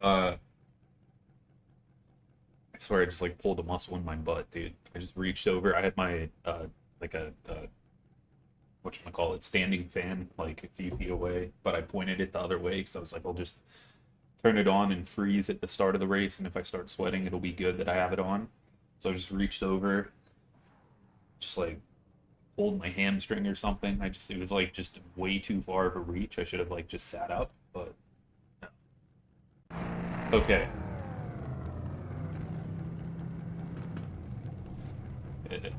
I swear I just like pulled a muscle in my butt, dude. I just reached over. I had my like a whatchamacallit, standing fan like a few feet away, but I pointed it the other way because I was like, I'll just turn it on and freeze at the start of the race, and if I start sweating, it'll be good that I have it on. So I just reached over, just like pulled my hamstring or something. It was like just way too far of a reach. I should have like just sat up, but no. Okay. Uh,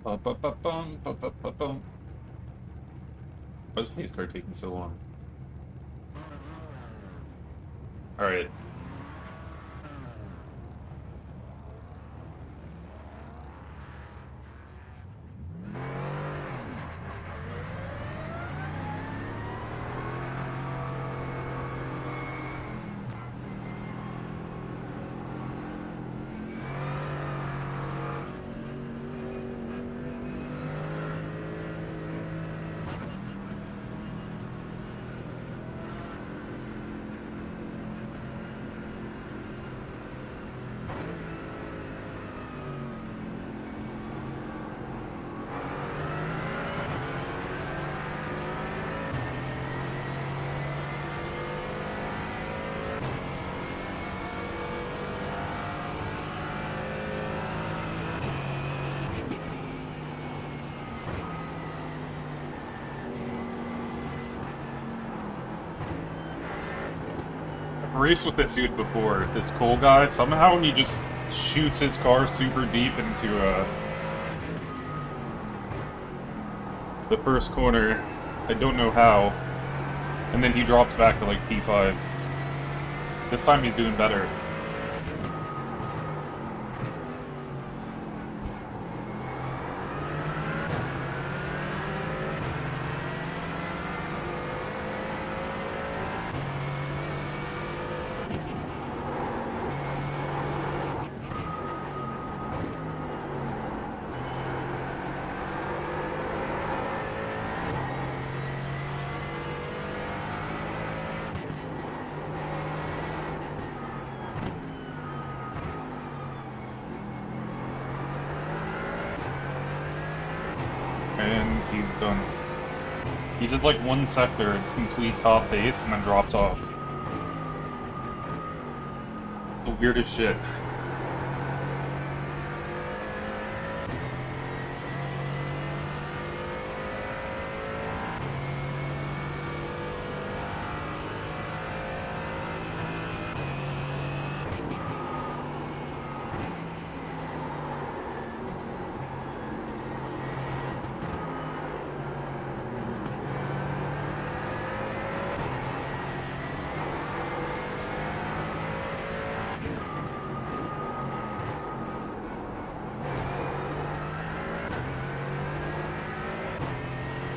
Ba-ba-ba-bum, ba-ba-ba-bum. Why is pace car taking so long? Alright. Raced with this dude before, this Cole guy. Somehow he just shoots his car super deep into the first corner. I don't know how. And then he drops back to like P5. This time he's doing better. And he's done. He did like one sector, complete top pace, and then drops off. The weirdest shit.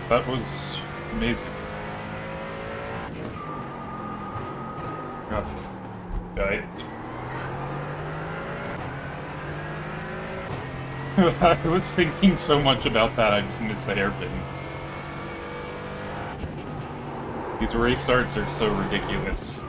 That was amazing. God. Right. I was thinking so much about that, I just missed the hairpin. These race starts are so ridiculous.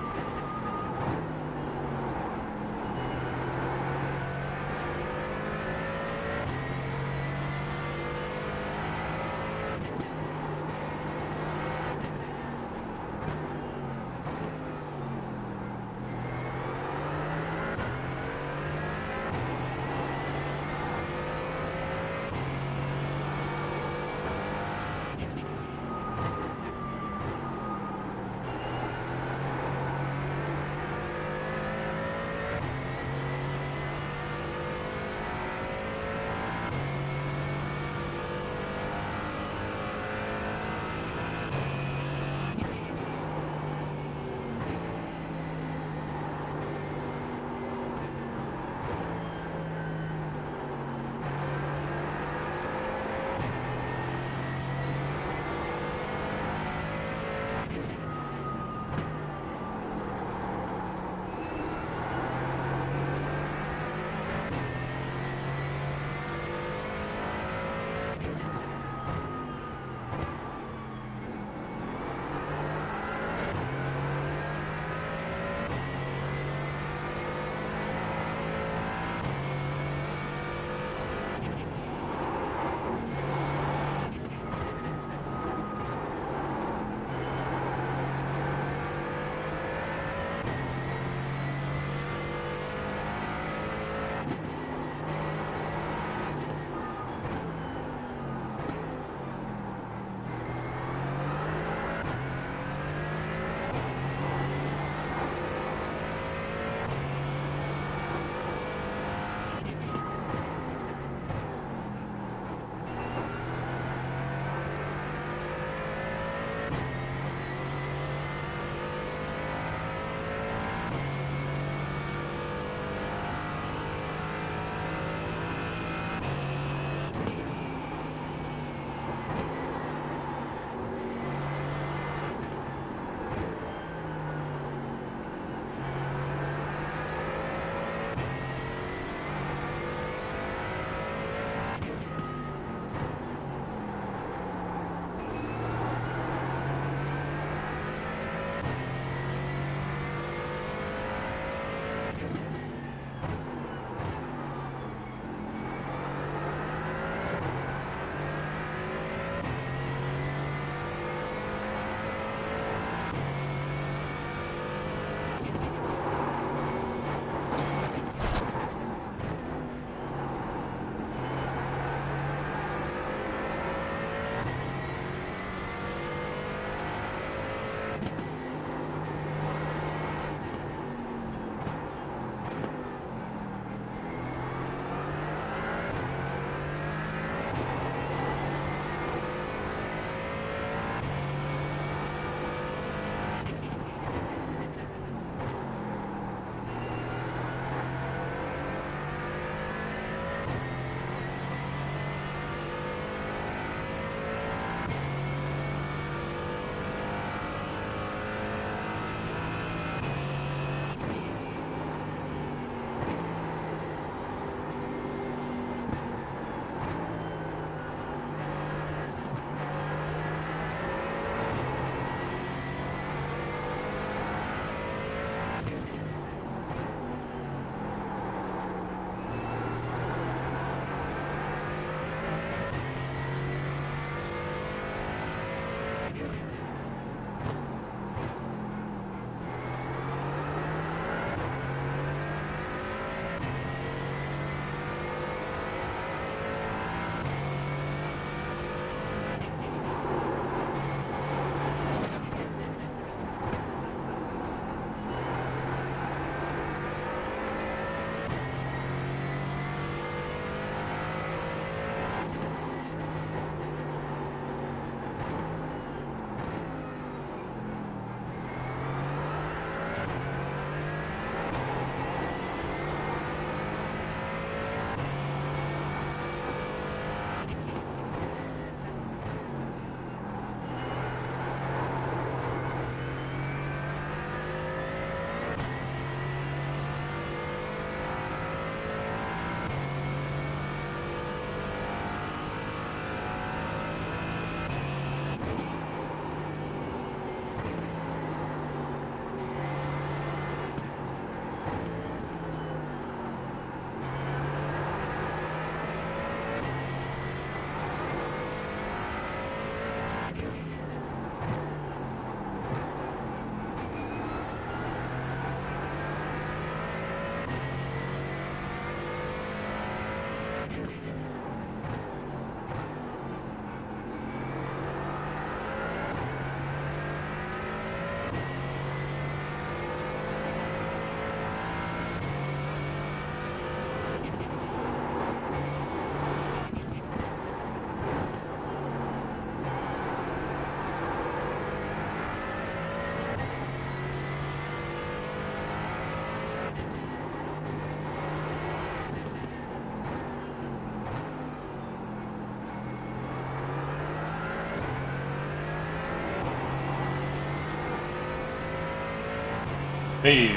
Hey,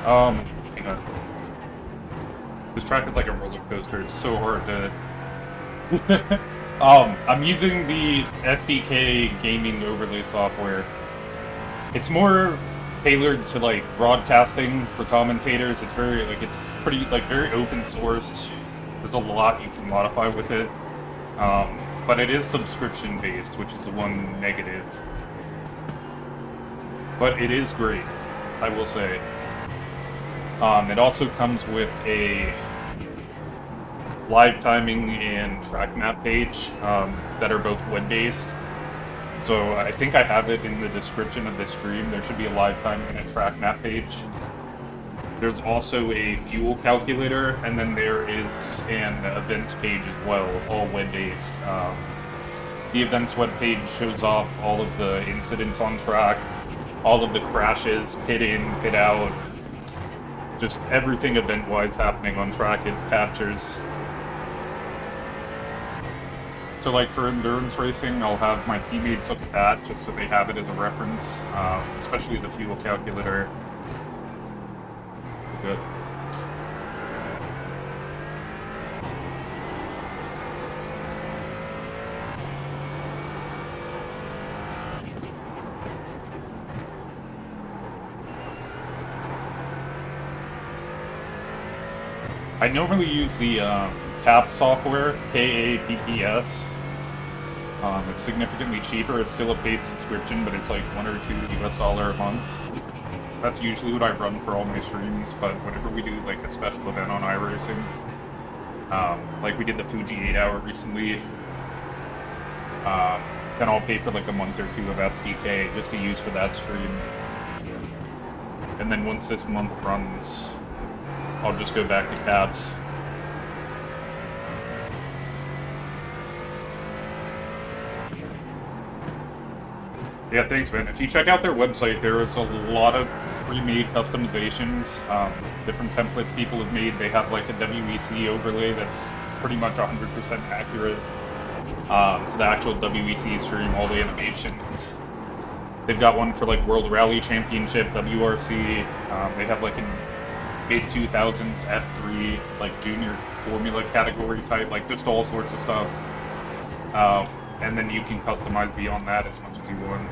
hang on. This track is like a roller coaster. It's so hard to. I'm using the SDK gaming overlay software. It's more tailored to like broadcasting for commentators. It's very it's pretty very open source. There's a lot you can modify with it. But it is subscription based, which is the one negative. But it is great, I will say. It also comes with a live timing and track map page that are both web-based. So I think I have it in the description of this stream. There should be a live timing and a track map page. There's also a fuel calculator, and then there is an events page as well, all web-based. The events web page shows off all of the incidents on track, all of the crashes, pit in, pit out, just everything event-wise happening on track it captures. So like for endurance racing, I'll have my teammates look at that just so they have it as a reference, especially the fuel calculator. Good. I normally use the CAP software, KAPPS. It's significantly cheaper. It's still a paid subscription, but it's like $1 or $2 US a month. That's usually what I run for all my streams, but whenever we do like a special event on iRacing, like we did the Fuji 8-hour recently, then I'll pay for like a month or two of SDK just to use for that stream. And then once this month runs, I'll just go back to cabs. Yeah, thanks, man. If you check out their website, there is a lot of pre-made customizations, different templates people have made. They have like a WEC overlay that's pretty much 100% accurate to the actual WEC stream, all the animations. They've got one for like World Rally Championship, WRC. They have like a mid-2000s F3, like junior formula category type, like just all sorts of stuff. And then you can customize beyond that as much as you want.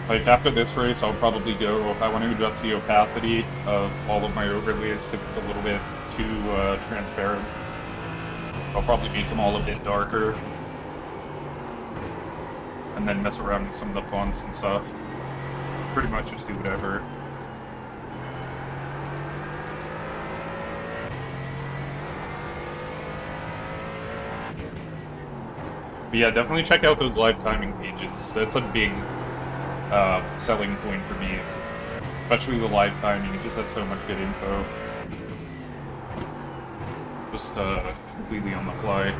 Like, after this race, I'll probably go, I want to adjust the opacity of all of my overlays because it's a little bit too transparent. I'll probably make them all a bit darker. And then mess around with some of the fonts and stuff. Pretty much just do whatever. But yeah, definitely check out those live timing pages. That's a big selling point for me. Especially the live timing, it just has so much good info. Just completely on the fly.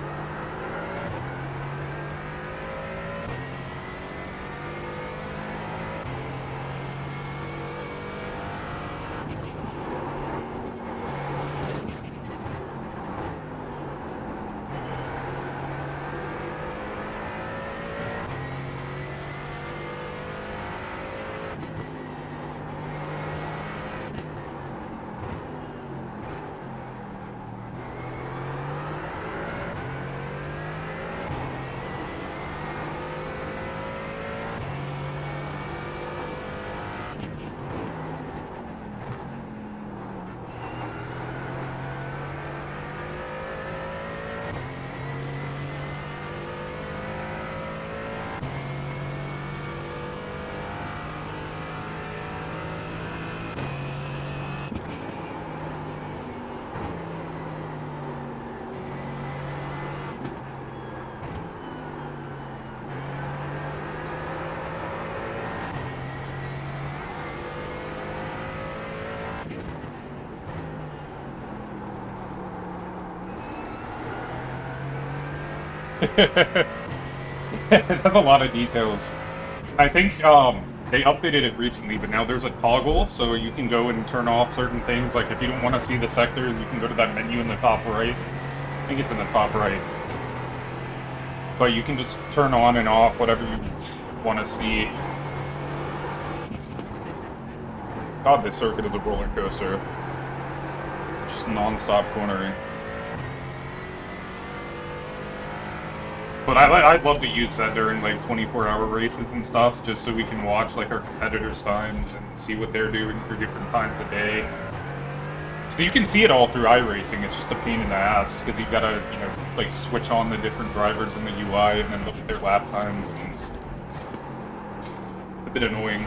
That's a lot of details. I think They updated it recently, but now there's a toggle, so you can go and turn off certain things. Like, if you don't want to see the sectors, you can go to that menu in the top right. I think it's in the top right. But you can just turn on and off whatever you want to see. God, this circuit is a roller coaster. Just non-stop cornering. But I'd love to use that during, like, 24-hour races and stuff, just so we can watch, like, our competitors' times and see what they're doing for different times of day. So you can see it all through iRacing. It's just a pain in the ass, because you've got to, you know, like, switch on the different drivers in the UI and then look at their lap times. And it's a bit annoying.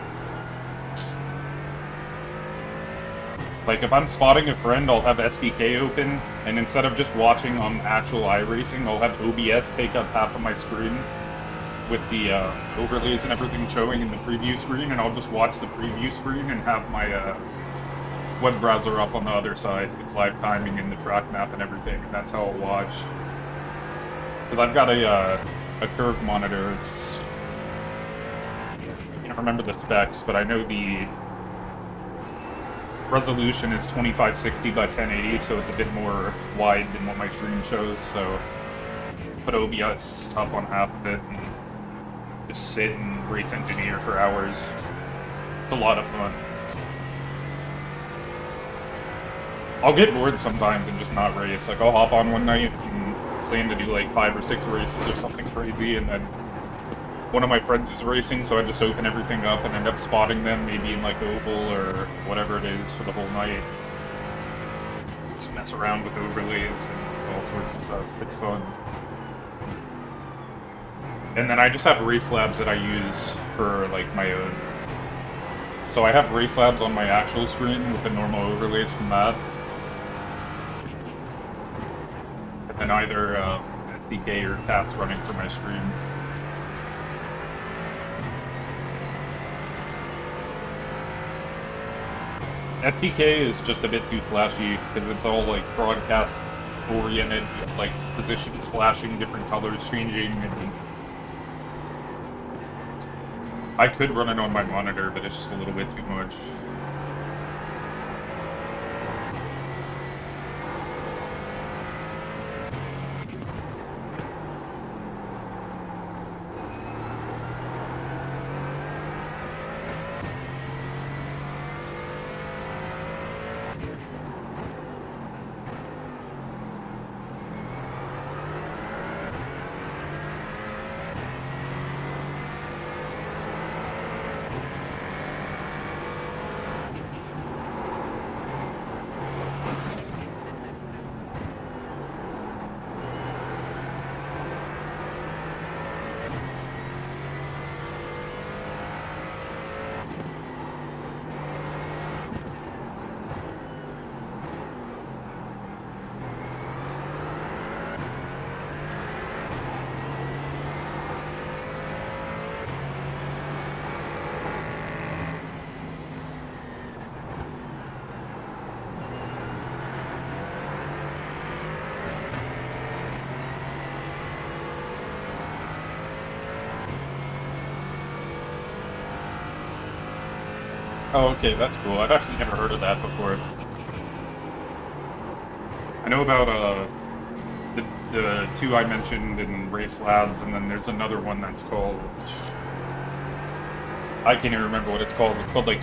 Like, if I'm spotting a friend, I'll have SDK open, and instead of just watching on actual iRacing, I'll have OBS take up half of my screen with the overlays and everything showing in the preview screen, and I'll just watch the preview screen and have my web browser up on the other side with live timing and the track map and everything, and that's how I'll watch. Because I've got a curve monitor. It's... I can't remember the specs, but I know the resolution is 2560 by 1080, so it's a bit more wide than what my stream shows, so put OBS up on half of it and just sit and race engineer for hours. It's a lot of fun. I'll get bored sometimes and just not race. Like, I'll hop on one night and plan to do like 5 or 6 races or something crazy, and then one of my friends is racing, so I just open everything up and end up spotting them, maybe in like Oval or whatever it is, for the whole night. Just mess around with overlays and all sorts of stuff. It's fun. And then I just have race labs that I use for like my own. So I have race labs on my actual screen with the normal overlays from that. And then either SDK or tabs running for my stream. SDK is just a bit too flashy, because it's all like broadcast oriented, like positions flashing, different colors changing, and I could run it on my monitor, but it's just a little bit too much. Oh, okay, that's cool. I've actually never heard of that before. I know about the two I mentioned in Race Labs, and then there's another one that's called... I can't even remember what it's called. It's called, like...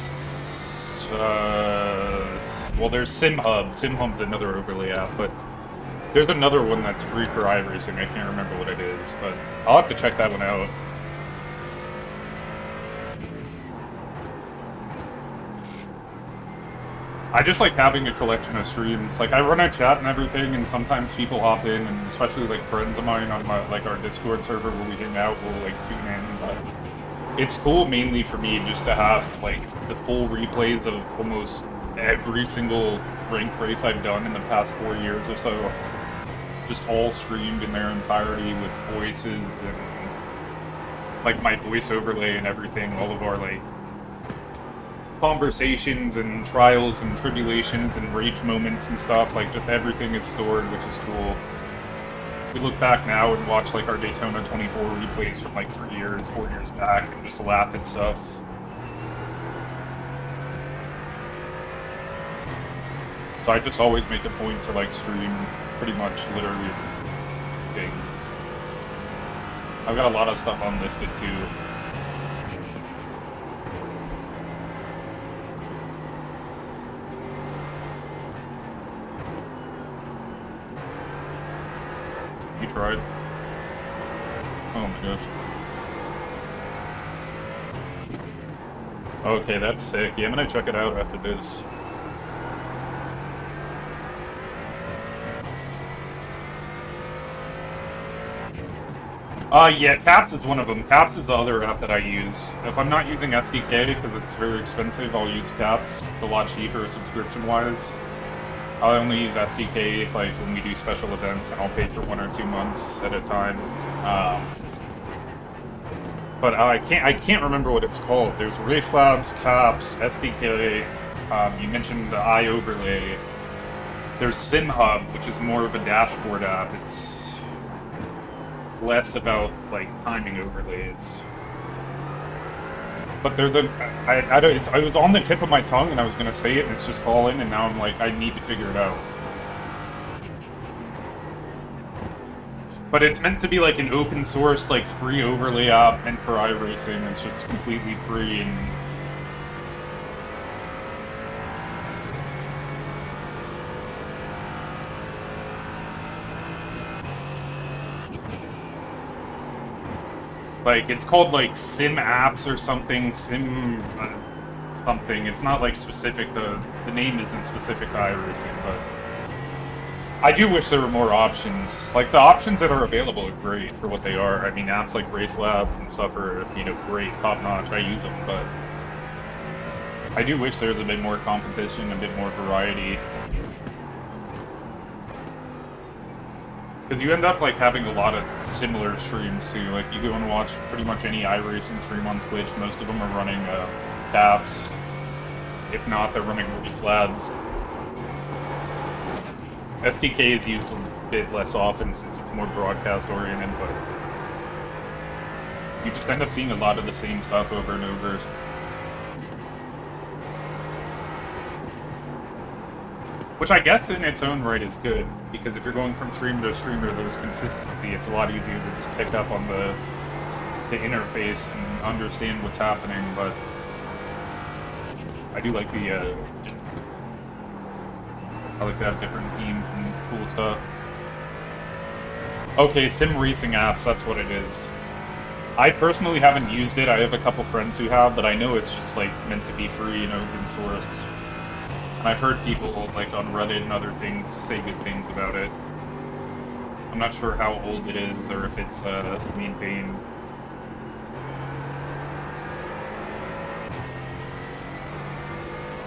well, there's SimHub. SimHub's another overlay app, but there's another one that's free for iRacing. I can't remember what it is, but I'll have to check that one out. I just like having a collection of streams. Like, I run a chat and everything, and sometimes people hop in, and especially like friends of mine on my like our Discord server where we hang out will like tune in. But it's cool mainly for me just to have like the full replays of almost every single ranked race I've done in the past 4 years or so, just all streamed in their entirety with voices and like my voice overlay and everything. All of our like conversations and trials and tribulations and rage moments and stuff, like just everything is stored, which is cool. We look back now and watch like our Daytona 24 replays from like 4 years back and just laugh at stuff. So I just always make a point to like stream pretty much literally things. I've got a lot of stuff unlisted too. You tried? Oh my gosh. Okay, that's sick. Yeah, I'm gonna check it out after this. Yeah, Caps is one of them. Caps is the other app that I use. If I'm not using SDK, because it's very expensive, I'll use Caps. It's a lot cheaper subscription-wise. I'll only use SDK if, like, when we do special events, and I'll pay for 1 or 2 months at a time. But I can't remember what it's called. There's Race Labs, Caps, SDK. You mentioned the iOverlay. There's SimHub, which is more of a dashboard app. It's less about like timing overlays. But there's a I was on the tip of my tongue and I was gonna say it and it's just fallen and now I'm like I need to figure it out. But it's meant to be like an open source like free overlay app meant for iRacing. It's just completely free and like, it's called, like, Sim Apps or something, Sim... something. It's not, like, specific to... The name isn't specific to iRacing, but... I do wish there were more options. Like, the options that are available are great for what they are. I mean, apps like Race Labs and stuff are, you know, great, top-notch. I use them, but... I do wish there was a bit more competition, a bit more variety. Because you end up, like, having a lot of similar streams, too. Like, you go and watch pretty much any iRacing stream on Twitch. Most of them are running Caps. If not, they're running Race Labs. SDK is used a bit less often since it's more broadcast-oriented, but... you just end up seeing a lot of the same stuff over and over. Which I guess in its own right is good, because if you're going from streamer to streamer, there's consistency. It's a lot easier to just pick up on the interface and understand what's happening, but I do like the, I like to have different themes and cool stuff. Okay, sim racing apps, that's what it is. I personally haven't used it. I have a couple friends who have, but I know it's just, like, meant to be free and open sourced. And I've heard people, like, on Reddit and other things say good things about it. I'm not sure how old it is, or if it's, maintained.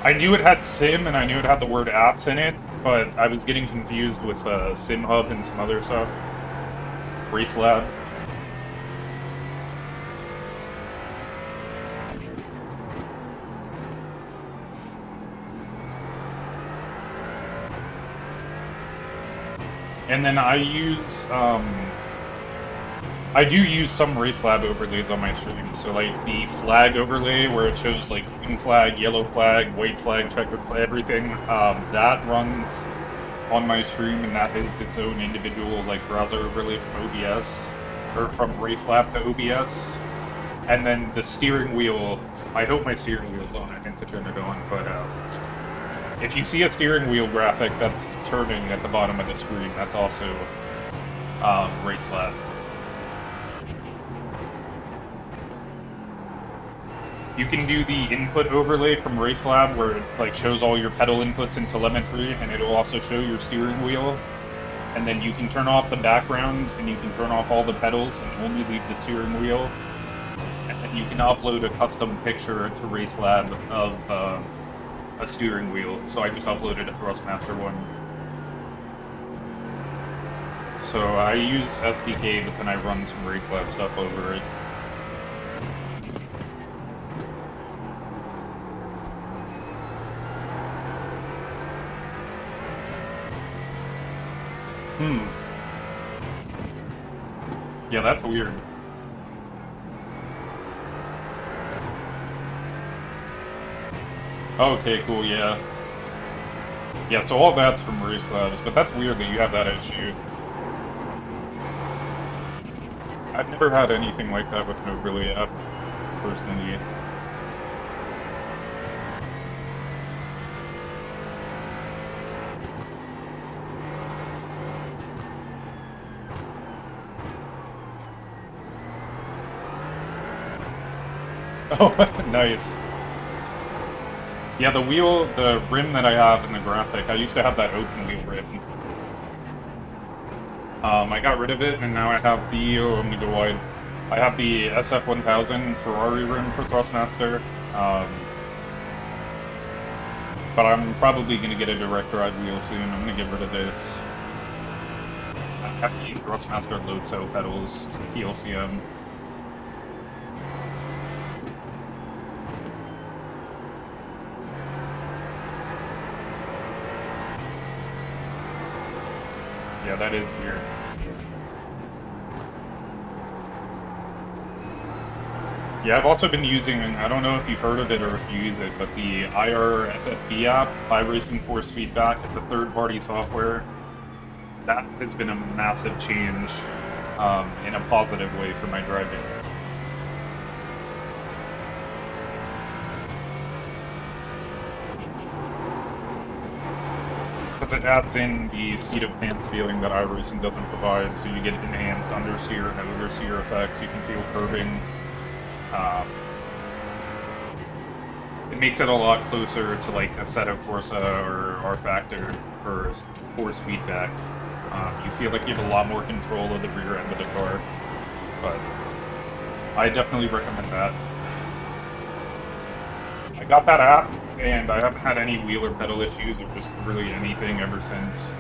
I knew it had sim, and I knew it had the word apps in it, but I was getting confused with, SimHub and some other stuff. Race Lab. And then I use, I do use some Race Lab overlays on my stream. So, like, the flag overlay, where it shows, like, green flag, yellow flag, white flag, checkered flag, everything, that runs on my stream, and that is its own individual, like, browser overlay from OBS, or from Race Lab to OBS. And then the steering wheel, I hope my steering wheel's on, I meant to turn it on, but, if you see a steering wheel graphic that's turning at the bottom of the screen, that's also Race Lab. You can do the input overlay from Race Lab where it like shows all your pedal inputs and telemetry, and it'll also show your steering wheel. And then you can turn off the background, and you can turn off all the pedals and only leave the steering wheel. And then you can upload a custom picture to Race Lab of a steering wheel, so I just uploaded a Thrustmaster one. So I use SDK, but then I run some Race Lab stuff over it. Yeah, that's weird. Okay, cool, yeah. Yeah, so all that's from Race Labs, but that's weird that you have that issue. I've never had anything like that with no really app, personally. Oh, nice. Yeah, the rim that I have in the graphic, I used to have that open wheel rim. I got rid of it, and now I have the, I'm gonna go wide. I have the SF1000 Ferrari rim for Thrustmaster. But I'm probably gonna get a direct drive wheel soon. I'm gonna get rid of this. I have the Thrustmaster load cell pedals, TLCM. Yeah, that is weird. Yeah, I've also been using, I don't know if you've heard of it or if you use it, but the IRFFB app, iRacing Force Feedback. It's a third-party software. That has been a massive change in a positive way for my driving. Because it adds in the seat of pants feeling that iRacing doesn't provide, so you get enhanced understeer and oversteer effects. You can feel curving. It makes it a lot closer to like Assetto Corsa or R-Factor for force feedback. You feel like you have a lot more control of the rear end of the car, but I definitely recommend that. I got that app, and I haven't had any wheel or pedal issues or just really anything ever since.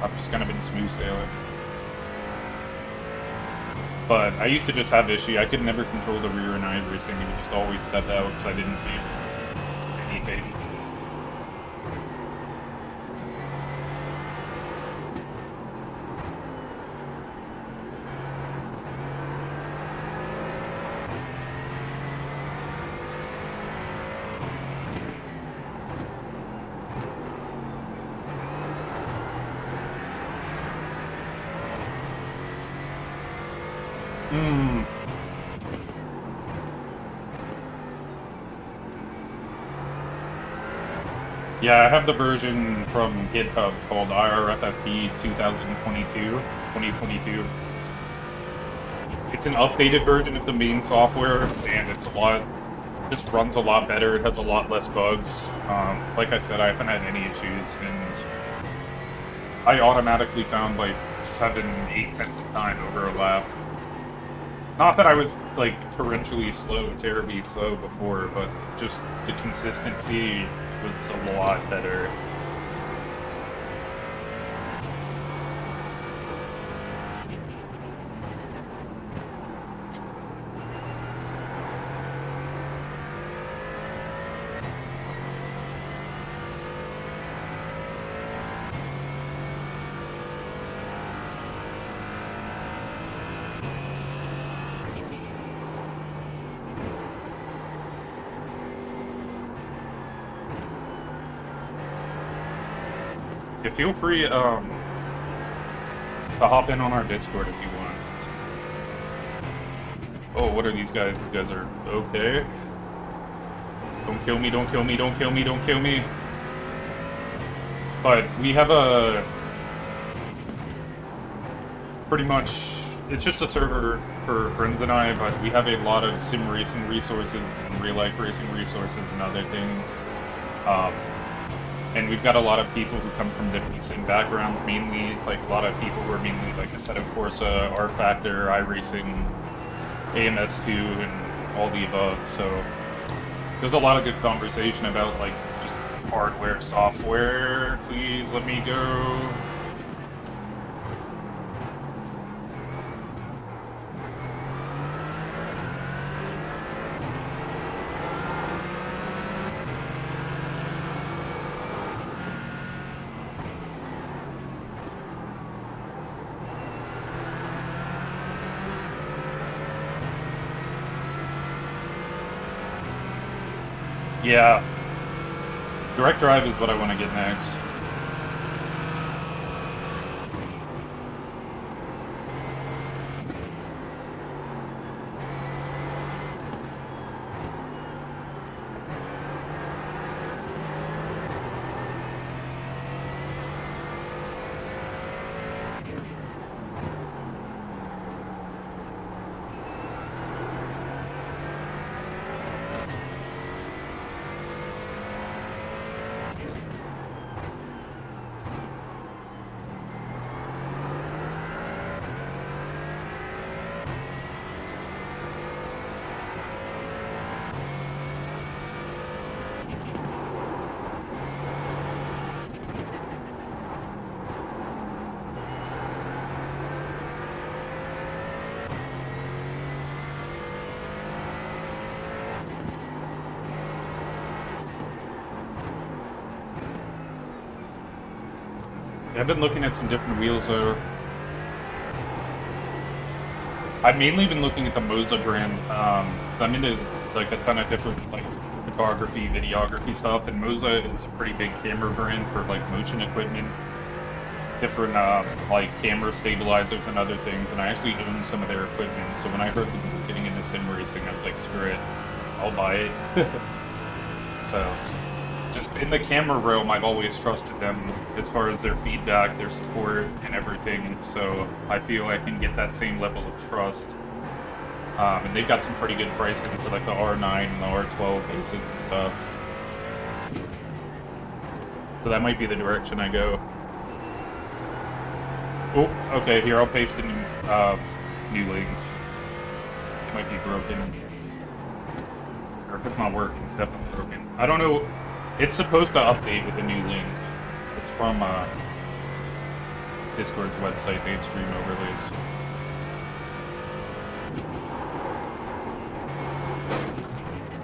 I've just kind of been smooth sailing. But I used to just have issue. I could never control the rear in iRacing. It would just always step out because I didn't feel anything. Yeah, I have the version from GitHub called IRFFB 2022. It's an updated version of the main software, and it's just runs a lot better. It has a lot less bugs. Like I said, I haven't had any issues, and I automatically found like 7-8 tenths of time over a lap. Not that I was like torrentially slow, terribly slow before, but just the consistency was a lot better. Yeah, feel free to hop in on our Discord if you want. Oh, what are these guys? These guys are okay. Don't kill me, don't kill me, don't kill me, don't kill me. But we have a... pretty much... It's just a server for friends and I, but we have a lot of sim racing resources and real-life racing resources and other things. And we've got a lot of people who come from different sim backgrounds, mainly, like, a lot of people who are mainly, like, Assetto Corsa, R-Factor, iRacing, AMS2, and all the above, so... There's a lot of good conversation about, like, just hardware, software, please let me go... Yeah. Direct drive is what I want to get next. I've been looking at some different wheels though. I've mainly been looking at the Moza brand. I'm into like a ton of different like photography, videography stuff, and Moza is a pretty big camera brand for like motion equipment, different like camera stabilizers and other things. And I actually own some of their equipment. So when I heard that they were getting into sim racing, I was like, screw it, I'll buy it. So. Just in the camera realm, I've always trusted them as far as their feedback, their support, and everything. So I feel I can get that same level of trust. And they've got some pretty good pricing for like the R9 and the R12 bases and stuff. So that might be the direction I go. Oh, okay. Here, I'll paste a new link. It might be broken, or if it's not working, it's definitely broken. I don't know. It's supposed to update with a new link. It's from Discord's website, they stream overlays.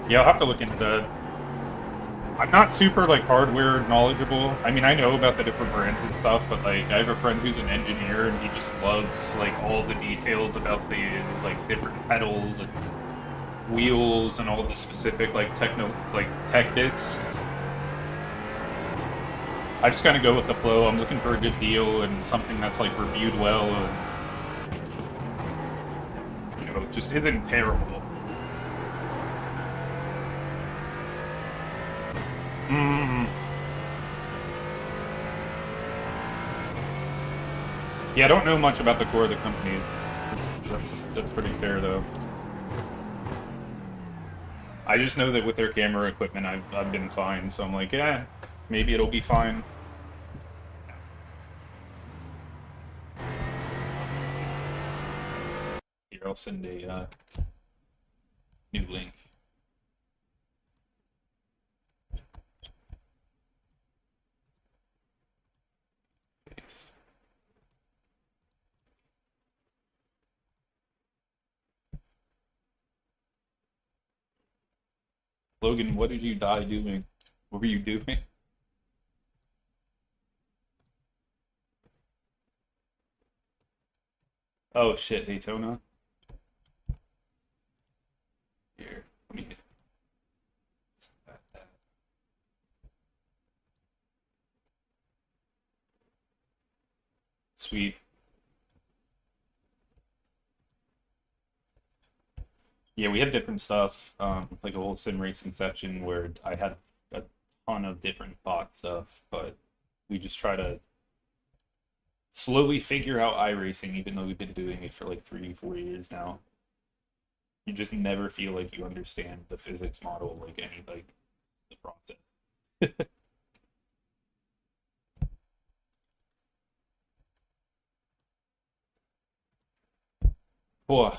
Yeah, I'll have to look into that. I'm not super like hardware knowledgeable. I mean, I know about the different brands and stuff, but like I have a friend who's an engineer and he just loves like all the details about the like different pedals and wheels and all the specific like tech bits. I just kind of go with the flow. I'm looking for a good deal and something that's like reviewed well and, you know, just isn't terrible. Yeah, I don't know much about the core of the company. That's pretty fair though. I just know that with their camera equipment, I've been fine. So I'm like, yeah. Maybe it'll be fine. Here, I'll send a new link. Paste. Logan, what did you die doing? What were you doing? Oh shit, Daytona. Here, let me get that. Sweet. Yeah, we had different stuff, like a whole sim racing section where I had a ton of different bot stuff, but we just try to slowly figure out iRacing, even though we've been doing it for like 3-4 years now. You just never feel like you understand the physics model, like any like the process. Whoa.